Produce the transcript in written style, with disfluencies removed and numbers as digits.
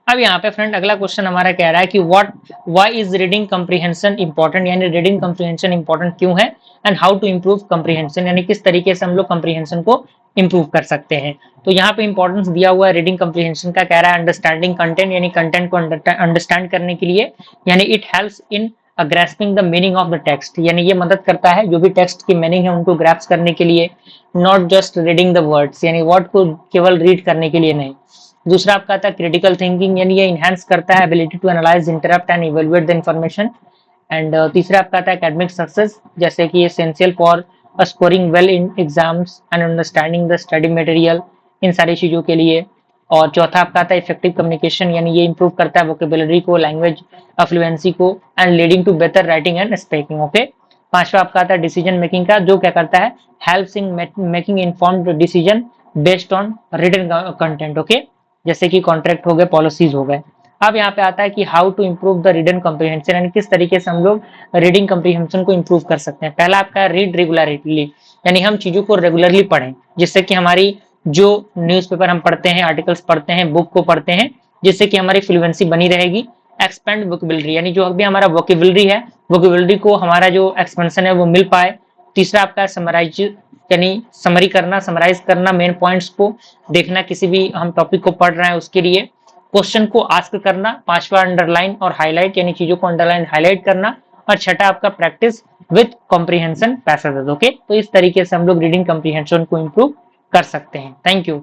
अब यहाँ पे फ्रेंड अगला क्वेश्चन हमारा कह रहा है कि why is reading comprehension important, यानी रीडिंग कम्प्रीहेंशन इंपॉर्टेंट क्यों है, and how to improve comprehension, यानी किस तरीके से हम लोग कम्प्रीहेंशन को इम्प्रूव कर सकते हैं। तो यहाँ पे इंपॉर्टेंस दिया हुआ है रीडिंग कम्प्रीहेंशन का, कह रहा है अंडरस्टैंडिंग कंटेंट, यानी कंटेंट को अंडरस्टैंड करने के लिए, यानी it helps in grasping the meaning of the text, यानी ये मदद करता है जो भी टेक्स्ट की मीनिंग है उनको ग्रैप्स करने के लिए, not just reading the words, यानी वर्ड को केवल रीड करने के लिए नहीं। दूसरा आपका आता है क्रिटिकल थिंकिंग, यानी ये इनहेंस करता है ability to analyse, interpret and evaluate the information. And तीसरा आपका आता है एकेडमिक सक्सेस, जैसे कि essential for scoring well in exams and understanding the study material, इन सारी चीजों के लिए। और चौथा आपका आता है इफेक्टिव कम्युनिकेशन, यानी ये इंप्रूव करता है वोकेबुलरी को, लैंग्वेज फ्लुएंसी को, and leading to better writing and speaking. Okay, पांचवा आपका आता है डिसीजन मेकिंग का, जो क्या करता है helps in making informed decision based on written content. Okay, जैसे कि कॉन्ट्रैक्ट हो गए, पॉलिसीज हो गए। अब यहाँ पे आता है कि how to improve the reading comprehension, यानी किस तरीके से हम लोग रीडिंग कम्प्रीहेंशन को इम्प्रूव कर सकते हैं। पहला आपका रीड रेगुलरली, यानी हम चीजों को रेगुलरली पढ़ें, जिससे कि हमारी जो न्यूज़पेपर हम पढ़ते हैं, आर्टिकल्स पढ़ते हैं, बुक को पढ़ते हैं, जिससे कि हमारी फ्लुएंसी बनी रहेगी। एक्सपेंड वोकेबुलरी, यानी जो भी हमारा वोकेबुलरी है, वोकेबुलरी को हमारा जो एक्सपेंशन है वो मिल पाए। तीसरा आपका समराइज, यानी समरी करना, समराइज करना मेन पॉइंट्स को देखना, किसी भी हम टॉपिक को पढ़ रहे हैं उसके लिए। क्वेश्चन को आस्क करना। पांचवा अंडरलाइन और हाईलाइट, यानी चीजों को अंडरलाइन हाईलाइट करना। और छठा आपका practice with comprehension passages. Okay, तो इस तरीके से हम लोग रीडिंग कॉम्प्रीहेंशन को इंप्रूव कर सकते हैं। Thank you.